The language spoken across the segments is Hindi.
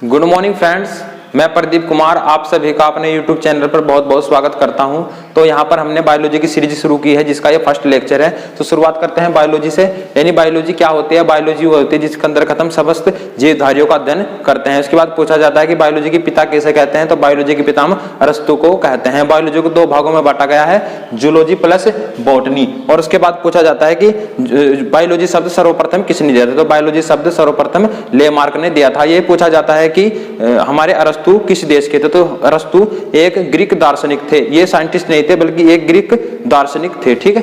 गुड मॉर्निंग फ्रेंड्स, मैं प्रदीप कुमार आप सभी का अपने YouTube चैनल पर बहुत बहुत स्वागत करता हूं। तो यहां पर हमने बायोलॉजी की सीरीज शुरू की है जिसका ये फर्स्ट लेक्चर है। तो शुरुआत करते हैं बायोलॉजी से। यानी बायोलॉजी क्या होती है? बायोलॉजी वो होती है जिसके अंदर खत्म समस्त जीवधारियों का अध्ययन करते हैं। उसके बाद पूछा जाता है कि बायोलॉजी के पिता किसे कहते हैं? तो बायोलॉजी के पिता हम अरस्तु को कहते हैं। बायोलॉजी को दो भागों में बांटा गया है, जूलॉजी प्लस बॉटनी। और उसके बाद पूछा जाता है कि बायोलॉजी शब्द सर्वप्रथम किसने दिया था? तो बायोलॉजी शब्द सर्वप्रथम लेमार्क ने दिया था। ये पूछा जाता है कि हमारे अरस्तु किस देश के थे? तो अरस्तु एक ग्रीक दार्शनिक थे। ये साइंटिस्ट नहीं थे बल्कि एक ग्रीक दार्शनिक थे। ठीक है।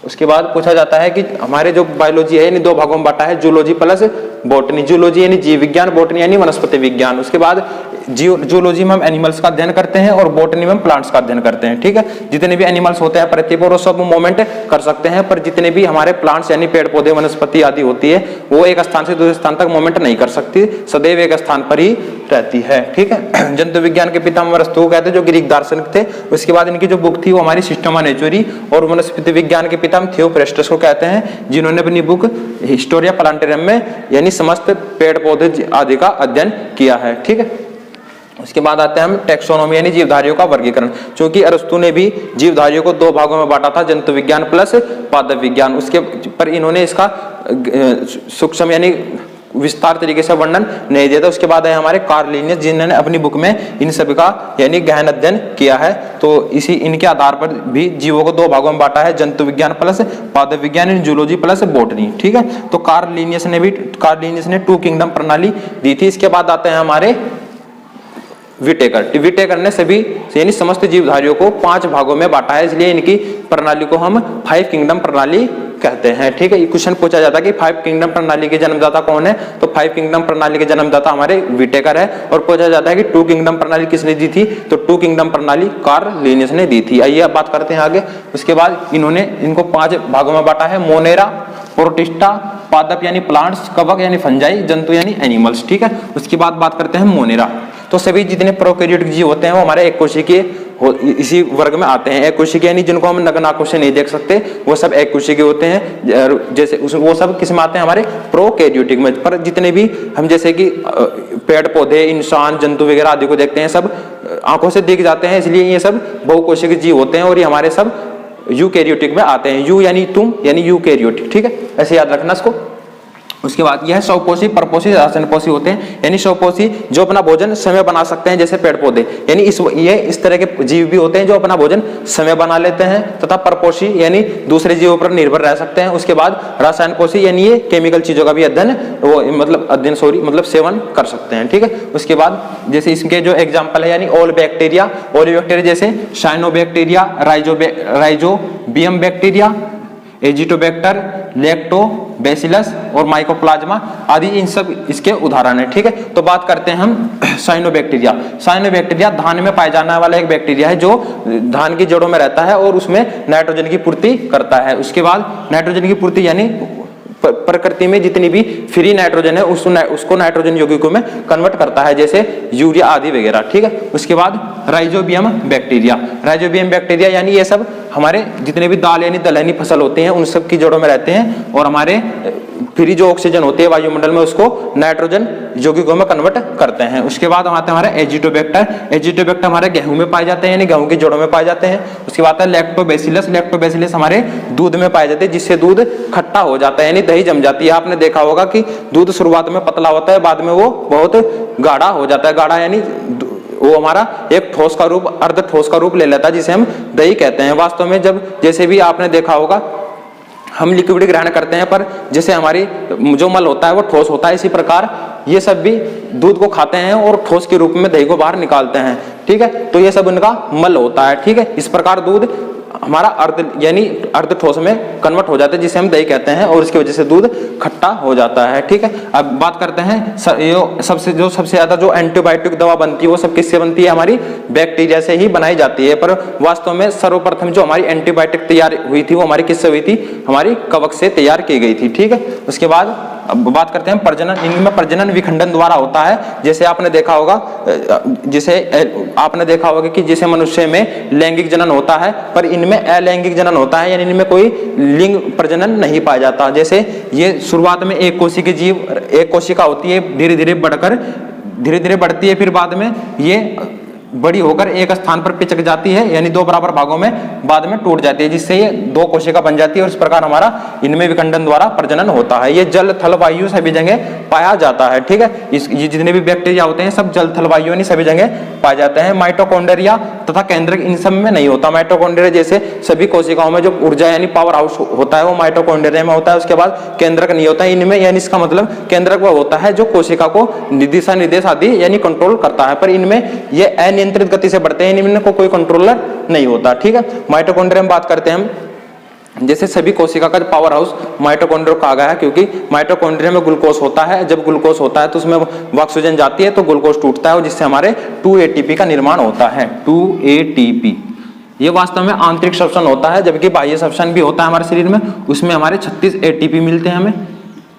उसके बाद पूछा जाता है कि हमारे जो बायोलॉजी है यानी दो भागों में बांटा है, जूलॉजी प्लस बॉटनी। जूलॉजी यानी जीव विज्ञान, बॉटनी यानी वनस्पति विज्ञान। उसके बाद जूलॉजी में हम एनिमल्स का अध्ययन करते हैं और बॉटनी में हम प्लांट्स का अध्ययन करते हैं। ठीक है। जितने भी एनिमल्स होते हैं पृथ्वी पर वो सब मूवमेंट कर सकते हैं, पर जितने भी हमारे प्लांट्स यानी पेड़ पौधे वनस्पति आदि होती है वो एक स्थान से दूसरे स्थान तक मूवमेंट नहीं कर सकती, सदैव एक स्थान पर ही रहती है। ठीक है। जंतु विज्ञान के पिता अरस्तु को कहते हैं, जो ग्रीक दार्शनिक थे। उसके बाद इनकी जो बुक थी वो हमारी सिस्टमा नेचुरी। और वनस्पति विज्ञान के पिता हम थियोफ्रेस्टस को कहते हैं, जिन्होंने अपनी बुक हिस्टोरिया प्लांटेरियम में यानी समस्त पेड़ पौधे आदि का अध्ययन किया है। ठीक है। उसके बाद आते हैं हम टैक्सोनॉमी यानी जीवधारियों का वर्गीकरण। क्योंकि अरस्तु ने भी जीवधारियों को दो भागों में बांटा था, जंतु विज्ञान प्लस पादप विज्ञान। उसके पर इन्होंने इसका सूक्ष्म यानी विस्तार तरीके से वर्णन नहीं दिया था। उसके बाद है हमारे कार्ल लिनियस, जिन्होंने अपनी बुक में इन सभी का यानी गहन अध्ययन किया है। तो इसी इनके आधार पर भी जीवों को दो भागों में बांटा है, जंतु विज्ञान प्लस पादप विज्ञान, जूलॉजी प्लस बॉटनी। ठीक है। तो कार्ल लिनियस ने टू किंगडम प्रणाली दी थी। इसके बाद आते हैं हमारे विटेकर ने सभी यानी समस्त जीवधारियों को 5 भागों में बांटा है, इसलिए इनकी प्रणाली को हम 5 किंगडम प्रणाली कहते हैं। ठीक है। ये क्वेश्चन पूछा जाता है कि 5 किंगडम प्रणाली के जन्मदाता कौन है? तो 5 किंगडम प्रणाली के जन्मदाता हमारे विटेकर है। और पूछा जाता है कि 2 किंगडम प्रणाली किसने दी थी? तो 2 किंगडम प्रणाली कार्ल लिनियस ने दी थी। आइए अब बात करते हैं आगे। उसके बाद इनको 5 भागों में बांटा है, मोनेरा, प्रोटिस्टा, पादप यानी प्लांट्स, कवक यानी फंजाई, जंतु यानी एनिमल्स। ठीक है। उसके बाद बात करते हैं मोनेरा। तो सभी जितने प्रोकैरियोटिक जीव होते हैं वो हमारे एक कोशिकीय इसी वर्ग में आते हैं। एक कोशिकीय यानी जिनको हम नग्न आंखों से नहीं देख सकते, वो सब एक कोशिकीय होते हैं। जैसे वो सब किस में आते हैं? हमारे प्रोकैरियोटिक में। पर जितने भी हम जैसे कि पेड़ पौधे, इंसान, जंतु वगैरह आदि को देखते हैं, सब आंखों से दिख जाते हैं, इसलिए ये सब बहुकोशिकीय जीव होते हैं और ये हमारे सब यूकैरियोटिक में आते हैं। यू यानी तुम यानी यूकैरियोटिक। ठीक है। ऐसे याद रखना इसको। उसके बाद यह स्वपोषी, परपोषी, आसनपोषी होते हैं। यानी स्वपोषी जो अपना भोजन स्वयं बना सकते हैं, जैसे पेड़ पौधे। यानी इस तरह के जीव भी होते हैं जो अपना भोजन स्वयं बना लेते हैं। तथा परपोषी यानी दूसरे जीवों पर निर्भर रह सकते हैं। उसके बाद रसायन पोषी यानी ये केमिकल चीजों का भी सेवन कर सकते हैं। ठीक है। उसके बाद जैसे इसके जो एग्जाम्पल है यानी ऑल बैक्टीरिया जैसे cyanobacteria, rhizobium bacteria, Azotobacter, lactobacillus और माइकोप्लाज्मा आदि इन सब इसके उदाहरण है। ठीक है। तो बात करते हैं हम साइनोबैक्टीरिया धान में पाए जाने वाला एक बैक्टीरिया है जो धान की जड़ों में रहता है और उसमें नाइट्रोजन की पूर्ति करता है। उसके बाद नाइट्रोजन की पूर्ति यानी प्रकृति में जितनी भी फ्री नाइट्रोजन है उसको नाइट्रोजन यौगिकों में कन्वर्ट करता है, जैसे यूरिया आदि वगैरह। ठीक है। उसके बाद राइजोबियम बैक्टीरिया यानी ये सब हमारे जितने भी दाल यानी दलहनी फसल होते हैं उन सब की जड़ों में रहते हैं और हमारे फ्री जो ऑक्सीजन होती है वायुमंडल में उसको नाइट्रोजन यौगिकों में कन्वर्ट करते हैं। उसके बाद आते हैं हमारे एजिटोबैक्टर हमारे गेहूं में पाए जाते हैं यानी गेहूं की जड़ों में पाए जाते हैं। उसके बाद है लैक्टोबैसिलस हमारे दूध में पाए जाते हैं, जिससे दूध खट्टा हो जाता है यानी दही जम जाती है। आपने देखा होगा कि दूध शुरुआत में पतला होता है, बाद में वो बहुत गाढ़ा हो जाता है। गाढ़ा यानी वो हमारा एक ठोस का रूप, अर्ध ठोस का रूप ले लेता है, जिसे हम दही कहते हैं। वास्तव में जब जैसे भी आपने देखा होगा हम लिक्विड ग्रहण करते हैं, पर जैसे हमारी जो मल होता है वो ठोस होता है, इसी प्रकार ये सब भी दूध को खाते हैं और ठोस के रूप में दही को बाहर निकालते हैं। ठीक है। तो ये सब उनका मल होता है। ठीक है। इस प्रकार दूध हमारा अर्ध ठोस में कन्वर्ट हो जाता है, जिसे हम दही कहते हैं, और इसकी वजह से दूध खट्टा हो जाता है। ठीक है। अब बात करते हैं सबसे ज्यादा जो एंटीबायोटिक दवा बनती है वो सब किससे बनती है? हमारी बैक्टीरिया से ही बनाई जाती है। पर वास्तव में सर्वप्रथम जो हमारी एंटीबायोटिक तैयार हुई थी वो हमारी किससे हुई थी? हमारी कवक से तैयार की गई थी। ठीक है। उसके बाद अब बात करते हैं प्रजनन। इनमें प्रजनन विखंडन द्वारा होता है। जैसे आपने देखा होगा कि जैसे मनुष्य में लैंगिक जनन होता है, पर इनमें अलैंगिक जनन होता है, यानी इनमें कोई लिंग प्रजनन नहीं पाया जाता। जैसे ये शुरुआत में एक कोशिका होती है, धीरे धीरे बढ़कर धीरे धीरे बढ़ती है, फिर बाद में ये बड़ी होकर एक स्थान पर पिचक जाती है, यानी दो बराबर भागों में बाद में टूट जाती है, जिससे ये दो कोशिका बन जाती है और इस प्रकार हमारा इनमें विखंडन द्वारा प्रजनन होता है। ये जल थल वायु सभी जगह पाया जाता है, ठीक है। ये जितने भी बैक्टीरिया होते हैं सब जल थल वायु यानी सभी जगह पाए जाते हैं। माइटोकॉन्ड्रिया तथा केंद्रक इन सब में नहीं होता। माइटोकॉन्ड्रिया जैसे सभी कोशिकाओं में जो ऊर्जा यानी पावर हाउस होता है वो माइटोकॉन्ड्रिया में होता है, उसके बाद केंद्रक नहीं होता है इनमें, यानी इसका मतलब केंद्रक वो होता है जो कोशिका को दिशा निर्देश आदि यानी कंट्रोल करता है, पर इनमें ये अनियंत्रित गति से बढ़ते हैं, इनमें कोई कंट्रोलर नहीं होता, ठीक है। माइटोकॉन्ड्रिया में बात करते हैं हम, जैसे सभी कोशिका का पावर हाउस माइटोकॉन्ड्रिया कहा गया है क्योंकि माइटोकॉन्ड्रिया में ग्लूकोज होता है, जब ग्लूकोज होता है तो उसमें ऑक्सीजन जाती है तो ग्लूकोज टूटता है और जिससे हमारे 2 ATP का निर्माण होता है। 2 ATP ये वास्तव में आंतरिक श्वसन होता है, जबकि बाह्य श्वसन भी होता है हमारे शरीर में, उसमें हमारे 36 ATP मिलते हैं, हमें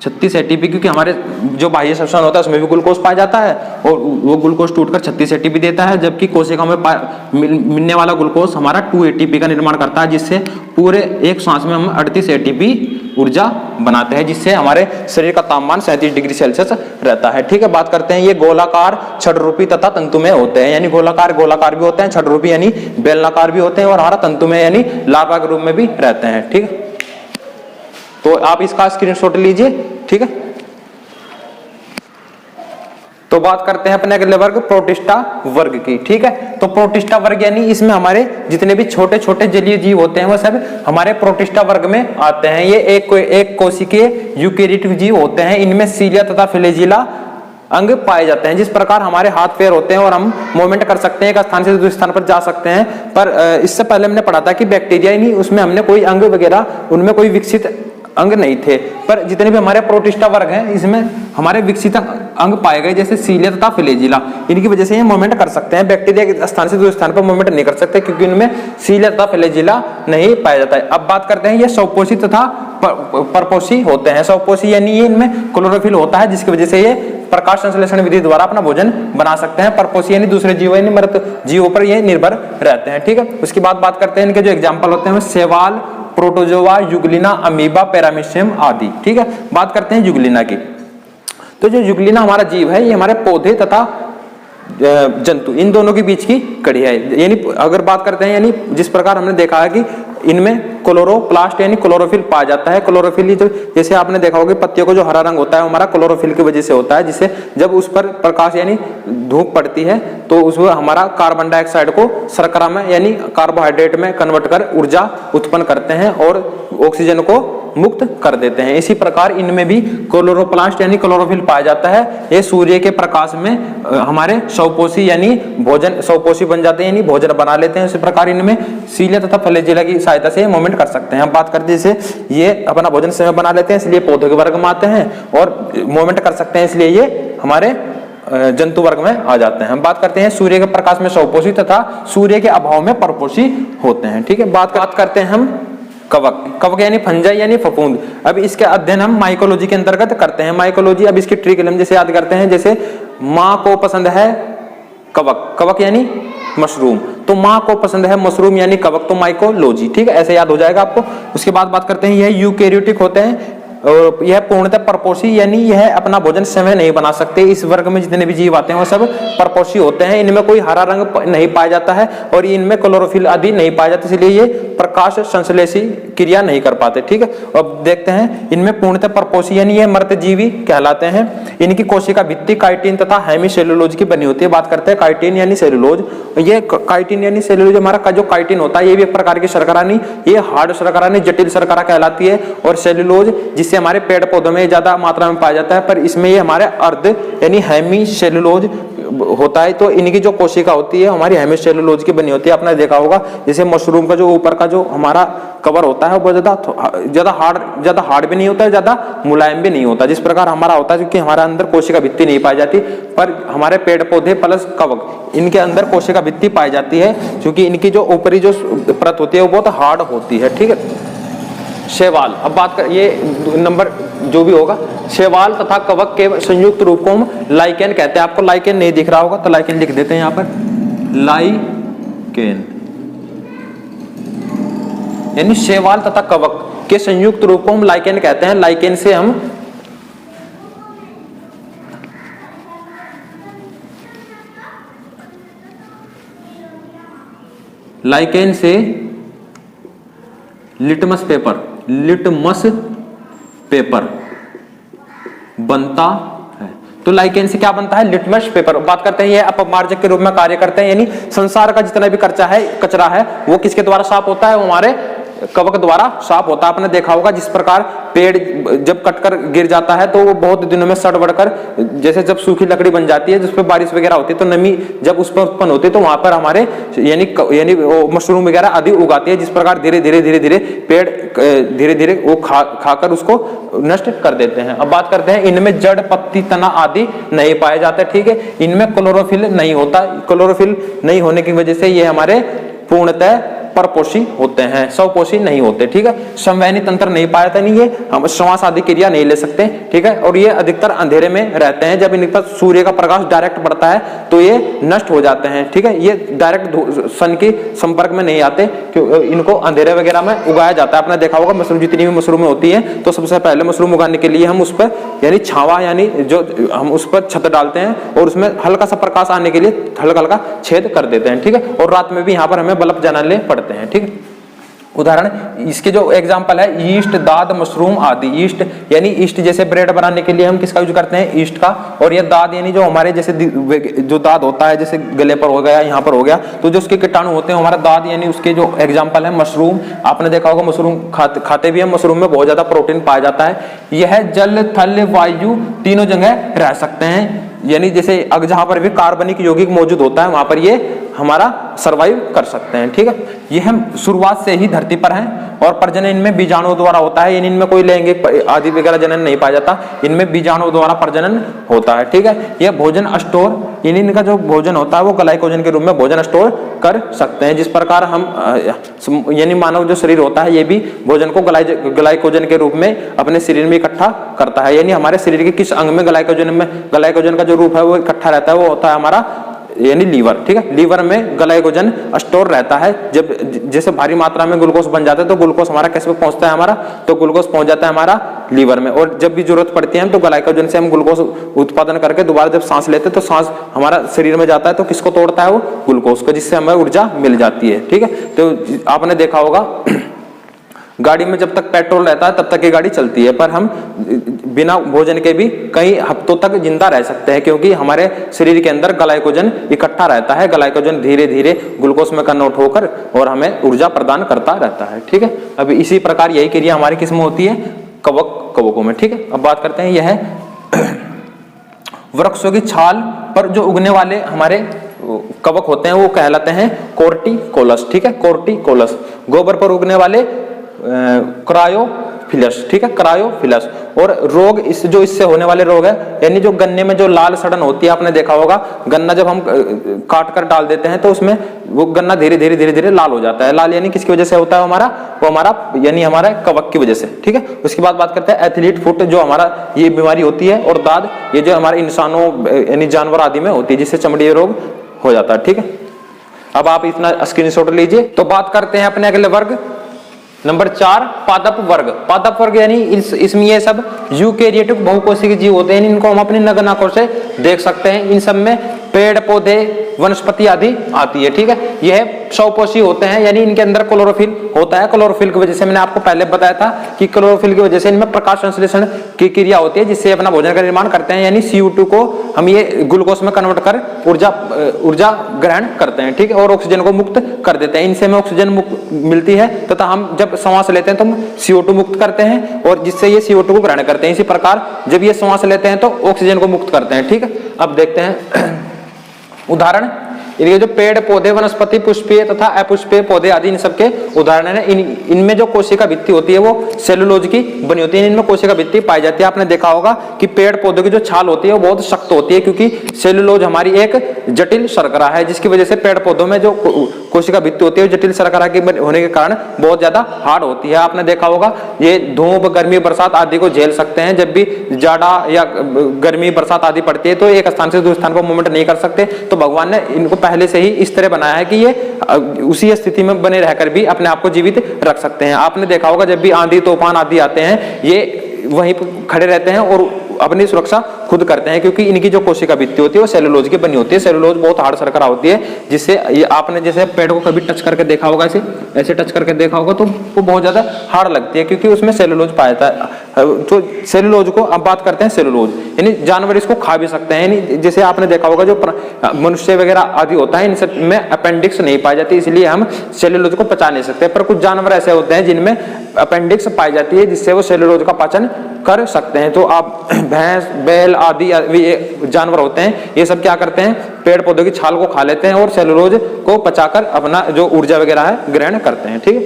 36 ATP, क्योंकि हमारे जो बाह्य श्वसन होता है उसमें भी ग्लूकोज पाया जाता है और वो ग्लूकोज टूटकर 36 ATP देता है, जबकि कोशिका में मिलने वाला ग्लूकोज हमारा 2 ATP का निर्माण करता है, जिससे पूरे एक सांस में हम 38 ATP ऊर्जा बनाते हैं, जिससे हमारे शरीर का तापमान 37 डिग्री सेल्सियस रहता है, ठीक है। बात करते हैं, ये गोलाकार छद्रूपी तथा तंतुमय होते हैं, यानी गोलाकार भी होते हैं, छद्रूपी यानी बेलनाकार भी होते हैं और हमारा तंतुमय यानी लार्वा के रूप में भी रहते हैं, ठीक है। तो आप इसका स्क्रीनशॉट लीजिए, ठीक है। तो बात करते हैं अपने अगले वर्ग प्रोटिस्टा वर्ग की, ठीक है। तो प्रोटिस्टा वर्ग यानी इसमें हमारे जितने भी छोटे छोटे जलीय जीव होते हैं वो सब हमारे प्रोटिस्टा वर्ग में आते हैं। ये एक कोशिकीय यूकेरियोटिक जीव होते हैं, इनमें सीलिया तथा फ्लैजिला अंग पाए जाते हैं। जिस प्रकार हमारे हाथ पैर होते हैं और हम मूवमेंट कर सकते हैं, एक स्थान से दूसरे स्थान पर जा सकते हैं, पर इससे पहले हमने पढ़ा था कि बैक्टीरिया ही नहीं, उसमें हमने कोई अंग वगैरह उनमें कोई विकसित अंग नहीं थे, पर जितने भी हमारे प्रोटिस्टा वर्ग हैं इसमें हमारे विकसित अंग पाए गए, जैसे सीलिया तथा फ्लैजिला, इनकी वजह से ये मूवमेंट कर सकते हैं। बैक्टीरिया के स्थान से दूसरे स्थान पर मूवमेंट नहीं कर सकते क्योंकि इनमें सीलिया तथा फ्लैजिला नहीं पाया जाता है। अब बात करते हैं, ये स्वपोषी तथा परपोषी होते हैं। स्वपोषी यानी ये इनमें क्लोरोफिल होता है, जिसकी वजह से ये प्रकाश संश्लेषण विधि द्वारा अपना भोजन बना सकते हैं। परपोषी यानी दूसरे जीवों यानी मृत जीवों पर ये निर्भर रहते हैं, ठीक है। उसके बाद बात करते हैं इनके जो एग्जाम्पल होते हैं, शैवाल, प्रोटोजोआ, युग्लिना, अमीबा, पैरामीशियम आदि, ठीक है। बात करते हैं युग्लिना की। तो जो युग्लिना हमारा जीव है ये हमारे पौधे तथा जंतु इन दोनों के बीच की कड़ी है। यानी अगर बात करते हैं, यानी जिस प्रकार हमने देखा है कि इनमें क्लोरोप्लास्ट यानी क्लोरोफिल पाया जाता है। क्लोरोफिल तो जैसे आपने देखा होगा पत्तियों को जो हरा रंग होता है हमारा क्लोरोफिल की वजह से होता है, जिससे जब उस पर प्रकाश यानी धूप पड़ती है तो उसमें हमारा कार्बन डाइऑक्साइड को शर्करा में यानी कार्बोहाइड्रेट में कन्वर्ट कर ऊर्जा उत्पन्न करते हैं और ऑक्सीजन को मुक्त कर देते हैं। इसी प्रकार इनमें भी क्लोरोप्लास्ट यानी क्लोरोफिल पाया जाता है। ये सूर्य के प्रकाश में हमारे स्वपोषी यानी भोजन स्वपोषी बन जाते हैं यानी भोजन बना लेते हैं। इसी प्रकार इनमें सीलिया तथा फ्लैजिला की सहायता से मूवमेंट कर सकते हैं। हम बात करते हैं जैसे ये अपना भोजन समय बना लेते हैं इसलिए पौधों के वर्ग में आते हैं और मूवमेंट कर सकते हैं इसलिए ये हमारे जंतु वर्ग में आ जाते हैं। हम बात करते हैं सूर्य के प्रकाश में स्वपोषी तथा सूर्य के अभाव में परपोषी होते हैं, ठीक है। बात करते हैं हम कवक यानी फंजाई यानी फफूंद। अब इसके अध्ययन हम माइकोलॉजी के अंतर्गत करते हैं। माइकोलॉजी, अब इसकी ट्रिक हम जैसे याद करते हैं, जैसे माँ को पसंद है कवक यानी मशरूम, तो माँ को पसंद है मशरूम यानी कवक, तो माइकोलॉजी, ठीक है, ऐसे याद हो जाएगा आपको। उसके बाद बात करते हैं यह यूकेरियोटिक होते हैं और यह पूर्णतः परपोषी यानी यह अपना भोजन स्वयं नहीं बना सकते। इस वर्ग में जितने भी जीव आते हैं वो सब परपोषी होते हैं। इनमें कोई हरा रंग नहीं पाया जाता है और इनमें क्लोरोफिल आदि नहीं पाया जाता, इसलिए ये प्रकाश संश्लेषी क्रिया नहीं कर पाते, ठीक है। अब देखते हैं इनमें पूर्णतः परपोषी यानी ये मृत जीवी कहलाते हैं। इनकी कोशिका भित्ति काइटिन तथा हेमीसेलुलोज की बनी होती है। बात करते हैं काइटिन यानी सेलुलोज। ये काइटिन यानी सेलुलोज हमारा का जो काइटिन होता है ये भी एक प्रकार की शर्करा नहीं, ये हार्ड शर्करा नहीं, जटिल शर्करा कहलाती है। और सेलुलोज जिससे हमारे पेड़ पौधों में ज्यादा मात्रा में पाया जाता है, पर इसमें ये हमारे अर्ध यानी हेमीसेलुलोज होता है। तो इनकी जो कोशिका होती है हमारी हेमीसेलुलोज की बनी होती है। आपने देखा होगा जैसे मशरूम का जो ऊपर का जो हमारा कवर होता है वो ज्यादा हार्ड भी नहीं होता है, ज्यादा मुलायम भी नहीं होता, जिस प्रकार हमारा होता है, क्योंकि हमारे अंदर कोशिका भित्ति नहीं पाई जाती। पर हमारे पेड़ पौधे प्लस कवक इनके अंदर कोशिका भित्ति पाई जाती है, क्योंकि इनकी जो ऊपरी जो परत होती है वो बहुत हार्ड होती है, ठीक है। शैवाल, अब बात कर ये नंबर जो भी होगा, शैवाल तथा कवक के संयुक्त रूप को हम लाइकेन कहते हैं। आपको लाइकेन नहीं दिख रहा होगा तो लाइकेन लिख देते हैं यहाँ पर, लाइकेन यानी शैवाल तथा कवक के संयुक्त रूप को हम लाइकेन कहते हैं। लाइकेन से हम लाइकेन से लिटमस पेपर बनता है। तो लाइकेन से क्या बनता है? Litmus paper. बात करते हैं ये अपमार्जक के रूप में कार्य करते हैं, यानी संसार का जितना भी कचरा है वो किसके द्वारा साफ होता है? वो हमारे कवक द्वारा साफ होता है। आपने देखा होगा जिस प्रकार पेड़ जब कटकर गिर जाता है तो वो बहुत दिनों में सड़ बढ़कर जैसे जब सूखी लकड़ी बन जाती है, जिस पर बारिश वगैरह होती है तो नमी जब उस पर उत्पन्न होती है तो वहां पर हमारे यानी मशरूम वगैरह आदि उगाती है। जिस प्रकार धीरे धीरे पेड़ धीरे धीरे वो खाकर उसको नष्ट कर देते हैं। अब बात करते हैं इनमें जड़, पत्ती, तना आदि नहीं पाए जाते। ठीक है, इनमें क्लोरोफिल नहीं होता। क्लोरोफिल नहीं होने की वजह से ये हमारे पूर्णतः परपोषी होते हैं, स्वपोषी नहीं होते। ठीक है, संवहनी तंत्र नहीं पाया था, नहीं ये हम श्वास आदि क्रिया नहीं ले सकते। ठीक है, और ये अधिकतर अंधेरे में रहते हैं। जब इन पर सूर्य का प्रकाश डायरेक्ट पड़ता है तो ये नष्ट हो जाते हैं। ठीक है, ये डायरेक्ट सन के संपर्क में नहीं आते, इनको अंधेरे वगैरह में उगाया जाता है। आपने देखा होगा मशरूम, जितनी भी मशरूमें होती है तो सबसे पहले मशरूम उगाने के लिए हम उस पर यानी छावा यानी जो हम उस पर छत डालते हैं और उसमें हल्का सा प्रकाश आने के लिए हल्का छेद कर देते हैं। ठीक है, और रात में भी यहाँ पर हमें बल्ब जलाने पड़ते हैं। ठीक है, उदाहरण इसके जो एग्जांपल है ईस्ट, दाद, मशरूम आदि। ईस्ट यानी ईस्ट जैसे ब्रेड बनाने के लिए हम किसका यूज करते हैं? ईस्ट का। और ये दाद यानी जो हमारे जैसे जो दाद होता है जैसे गले पर हो गया, यहाँ पर हो गया, तो जो उसके कीटाणु होते हैं हमारा दाद यानी उसके जो एग्जांपल है मशरूम। आपने देखा होगा मशरूम खाते भी हम, मशरूम में बहुत ज्यादा प्रोटीन पाया जाता है। यह जल, थल, वायु तीनों जगह रह सकते हैं। यानी जैसे अगर जहां पर भी कार्बनिक यौगिक मौजूद होता है वहां पर ये हमारा सरवाइव कर सकते हैं। ठीक है, ये हम शुरुआत से ही धरती पर हैं और प्रजनन इनमें बीजाणु द्वारा होता है, यानी इनमें कोई लैंगिक आदि वगैरह जनन नहीं पाया जाता, इनमें बीजाणु द्वारा प्रजनन होता है। ठीक है, यह भोजन स्टोर यानी इनका जो भोजन होता है वो ग्लाइकोजन के रूप में भोजन स्टोर कर सकते हैं। जिस प्रकार हम यानी मानव जो शरीर होता है ये भी भोजन को ग्लाइकोजन के रूप में अपने शरीर में इकट्ठा करता है। यानी हमारे शरीर के किस अंग में ग्लाइकोजन का जो रूप है वो इकट्ठा रहता है, वो होता है हमारा यानी लीवर। ठीक है, लीवर में ग्लाइकोजन स्टोर रहता है। जब जैसे भारी मात्रा में ग्लूकोज बन जाता है तो ग्लूकोज हमारा कैसे पहुंचता है? हमारा तो ग्लूकोज पहुंच जाता है हमारा लीवर में, और जब भी जरूरत पड़ती है तो ग्लाइकोजन से हम ग्लूकोज उत्पादन करके दोबारा जब सांस लेते हैं तो सांस हमारा शरीर में जाता है तो किसको तोड़ता है? वो ग्लूकोज को, जिससे हमें ऊर्जा मिल जाती है। ठीक है, तो आपने देखा होगा गाड़ी में जब तक पेट्रोल रहता है तब तक ये गाड़ी चलती है, पर हम बिना भोजन के भी कई हफ्तों तक जिंदा रह सकते हैं, क्योंकि हमारे शरीर के अंदर ग्लाइकोजन इकट्ठा रहता है। ग्लाइकोजन धीरे धीरे ग्लूकोज में कन्वर्ट होकर और हमें ऊर्जा प्रदान करता रहता है। ठीक है, अब इसी प्रकार यही क्रिया हमारी किसमें होती है? कवकों में। ठीक है, अब बात करते हैं यह वृक्षों की छाल पर जो उगने वाले हमारे कवक होते हैं वो कहलाते हैं कोर्टिकोलस। ठीक है, कोर्टिकोलस। गोबर पर उगने वाले क्रायोफिलस। ठीक है, क्रायोफिलस। और रोग इससे होने वाले रोग है यानी जो गन्ने में जो लाल सड़न होती है, आपने देखा होगा गन्ना जब हम काट कर डाल देते हैं तो उसमें वो गन्ना धीरे धीरे लाल हो जाता है। लाल यानी किसकी वजह से होता है? वो हमारा यानी हमारा कवक की वजह से। ठीक है, उसके बाद बात करते हैं एथलीट फुट, जो हमारा ये बीमारी होती है, और दाद ये जो हमारे इंसानों यानी जानवर आदि में होती है, जिससे चमड़ी रोग हो जाता है। ठीक है, अब आप इतना स्क्रीनशॉट लीजिए। तो बात करते हैं अपने अगले वर्ग नंबर 4, पादप वर्ग। पादप वर्ग यानी इसमें ये सब यूकेरियोटिक बहुकोशिकीय जीव होते हैं, इनको हम अपनी नग्न आंखों से देख सकते हैं। इन सब में पेड़, पौधे, वनस्पति आदि आती है। ठीक है, यह स्वपोषी होते हैं, यानी इनके अंदर क्लोरोफिल होता है। क्लोरोफिल की वजह से मैंने आपको पहले बताया था कि क्लोरोफिल की वजह से इनमें प्रकाश संश्लेषण की क्रिया होती है, जिससे अपना भोजन का निर्माण करते हैं। यानी CO2 को हम ये ग्लूकोज में कन्वर्ट कर ऊर्जा ग्रहण करते हैं। ठीक है, और ऑक्सीजन को मुक्त कर देते हैं। इनसे हमें ऑक्सीजन मिलती है तथा हम जब सांस लेते हैं तो हम CO2 मुक्त करते हैं और जिससे ये CO2 को ग्रहण करते हैं। इसी प्रकार जब ये सांस लेते हैं तो ऑक्सीजन को मुक्त करते हैं। ठीक है, अब देखते हैं उदाहरण। ये जो पेड़, पौधे, वनस्पति, पुष्पीय तथा अपुष्पीय पौधे आदि इन सबके उदाहरण है। इनमें जो कोशिका भित्ति होती है वो सेलुलोज की बनी होती है, इनमें कोशिका भित्ति पाई जाती है। आपने देखा होगा कि पेड़ पौधों की जो छाल होती है वो बहुत सख्त होती है, क्योंकि सेलुलोज हमारी एक जटिल शर्करा है, जिसकी वजह से पेड़ पौधों में जो कोशिका भित्ति होती है जटिल शर्करा के होने के कारण बहुत ज्यादा हार्ड होती है। आपने देखा होगा ये धूप, गर्मी, बरसात आदि को झेल सकते हैं। जब भी जाड़ा या गर्मी, बरसात आदि पड़ती है तो एक स्थान से दूसरे स्थान को मूवमेंट नहीं कर सकते, तो भगवान ने इनको पहले से ही इस तरह बनाया है कि ये उसी स्थिति में बने रहकर भी अपने आप को जीवित रख सकते हैं। आपने देखा होगा जब भी आंधी तूफान आदि आते हैं ये वहीं पर खड़े रहते हैं और अपनी सुरक्षा खुद करते हैं, क्योंकि इनकी जो कोशिका भित्ति होती है वो सेलुलोज की बनी होती है। सेलुलोज बहुत हार्ड शर्करा होती है, जिससे आपने जैसे पेड़ को कभी टच करके देखा होगा, ऐसे टच करके देखा होगा तो वो बहुत ज्यादा हार्ड लगती है, क्योंकि उसमें सेलुलोज पाया जाता है। तो सेलुलोज को अब बात करते हैं सेलुलोज, यानी जानवर इसको खा भी सकते हैं, यानी जैसे आपने देखा होगा जो मनुष्य वगैरह आदि होता है, इन सब में अपेंडिक्स नहीं पाई जाती, इसलिए हम सेलुलोज को पचा नहीं सकते। पर कुछ जानवर ऐसे होते हैं जिनमें अपेंडिक्स पाई जाती है, जिससे वो सेलुलोज का पाचन कर सकते हैं। तो आप भैंस, बैल आदि जानवर होते हैं, ये सब क्या करते हैं, पेड़ पौधों की छाल को खा लेते हैं और सेलुलोज को पचाकर अपना जो ऊर्जा वगैरह है ग्रहण करते हैं। ठीक है,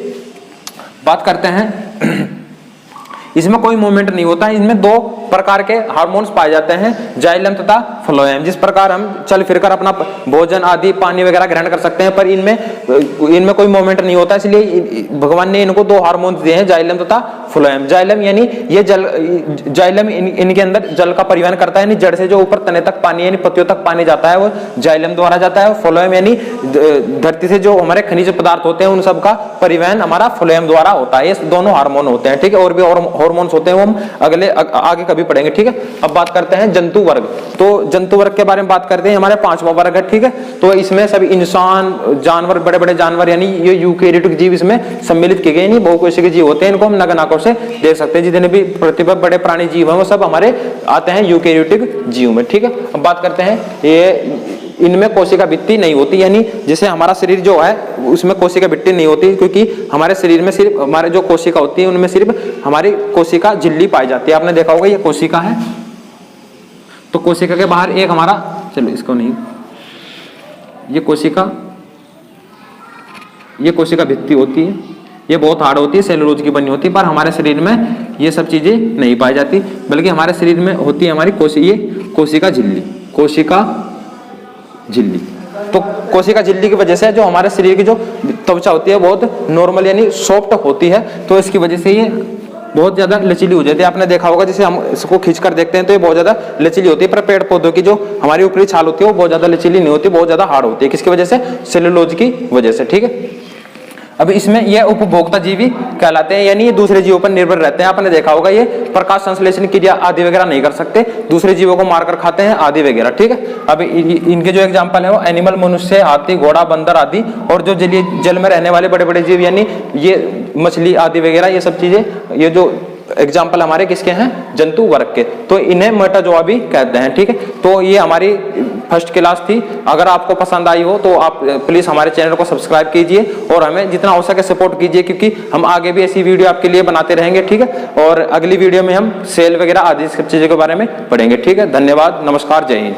बात करते हैं इसमें कोई मूवमेंट नहीं होता है। इनमें दो प्रकार के हार्मोन्स पाए जाते हैं, जाइलम तथा फ्लोएम। जिस प्रकार हम चल फिरकर अपना भोजन आदि पानी वगैरह ग्रहण कर सकते हैं, पर इनमें कोई मूवमेंट नहीं होता, इसलिए भगवान ने इनको दो हार्मोन्स दिए हैं, जाइलम तथा फ्लोएम। जाइलम यानी ये जाइलम इनके अंदर जल का परिवहन करता है, यानी जड़ से जो ऊपर तने तक पानी यानी पत्तियों तक पानी जाता है वो जाइलम द्वारा जाता है। फ्लोएम यानी धरती से जो हमारे खनिज पदार्थ होते हैं उन सब का परिवहन हमारा फ्लोएम द्वारा होता है। ये दोनों हार्मोन होते हैं। ठीक है, और भी हार्मोन्स होते हैं, वो हम आगे कभी पढ़ेंगे। ठीक है, अब बात करते हैं जंतु वर्ग। तो जंतु वर्ग के बारे में बात करते हैं, हमारे 5वां वर्ग है। ठीक है, तो इसमें सभी इंसान, जानवर, बड़े बड़े जानवर यानी ये यूकेरियोटिक जीव इसमें सम्मिलित किए गए, नहीं बहुकोशिकीय जीव होते हैं, इनको हम नग्न आंखों से देख सकते हैं। जितने भी पृथ्वी पर बड़े प्राणी जीव हैं वो सब हमारे आते हैं यूकेरियोटिक जीव में। ठीक है, अब बात करते हैं ये इनमें कोशिका भित्ति नहीं होती, यानी जैसे हमारा शरीर जो है उसमें कोशिका भित्ति नहीं होती, क्योंकि हमारे शरीर में सिर्फ हमारे जो कोशिका होती है उनमें सिर्फ हमारी कोशिका झिल्ली पाई जाती है। आपने देखा होगा ये कोशिका है, तो कोशिका के बाहर एक हमारा, चलो इसको नहीं, ये कोशिका भित्ति होती है, ये बहुत हार्ड होती है, सेलुलोज की बनी होती है, पर हमारे शरीर में ये सब चीजें नहीं पाई जाती, बल्कि हमारे शरीर में होती है हमारी कोशिका झिल्ली। तो कोशिका झिल्ली की वजह से जो हमारे शरीर की जो त्वचा होती है बहुत नॉर्मल यानी सॉफ्ट होती है, तो इसकी वजह से ये बहुत ज्यादा लचीली हो जाती है। आपने देखा होगा जैसे हम इसको खींचकर देखते हैं तो ये बहुत ज्यादा लचीली होती है, पर पेड़ पौधों की जो हमारी ऊपरी छाल होती है वो बहुत ज्यादा लचीली नहीं होती, बहुत ज्यादा हार्ड होती है। किसकी वजह से? सेलुलोज की वजह से। ठीक है, अब इसमें यह उपभोक्ता जीवी कहलाते हैं, यानी ये दूसरे जीवों पर निर्भर रहते हैं। आपने देखा होगा ये प्रकाश संश्लेषण क्रिया आदि वगैरह नहीं कर सकते, दूसरे जीवों को मारकर खाते हैं आदि वगैरह। ठीक है, अब इनके जो एग्जांपल है वो एनिमल, मनुष्य, हाथी, घोड़ा, बंदर आदि, और जो जल में रहने वाले बड़े बड़े जीव यानी ये मछली आदि वगैरह, ये सब चीजें, ये जो एग्जाम्पल हमारे किसके हैं? जंतु वर्ग के, तो इन्हें मेटाजोआ भी कहते हैं। ठीक है, तो ये हमारी फर्स्ट क्लास थी। अगर आपको पसंद आई हो तो आप प्लीज हमारे चैनल को सब्सक्राइब कीजिए और हमें जितना हो सके सपोर्ट कीजिए, क्योंकि हम आगे भी ऐसी वीडियो आपके लिए बनाते रहेंगे। ठीक है, और अगली वीडियो में हम सेल वगैरह आदि सब चीजों के बारे में पढ़ेंगे। ठीक है, धन्यवाद, नमस्कार, जय हिंद।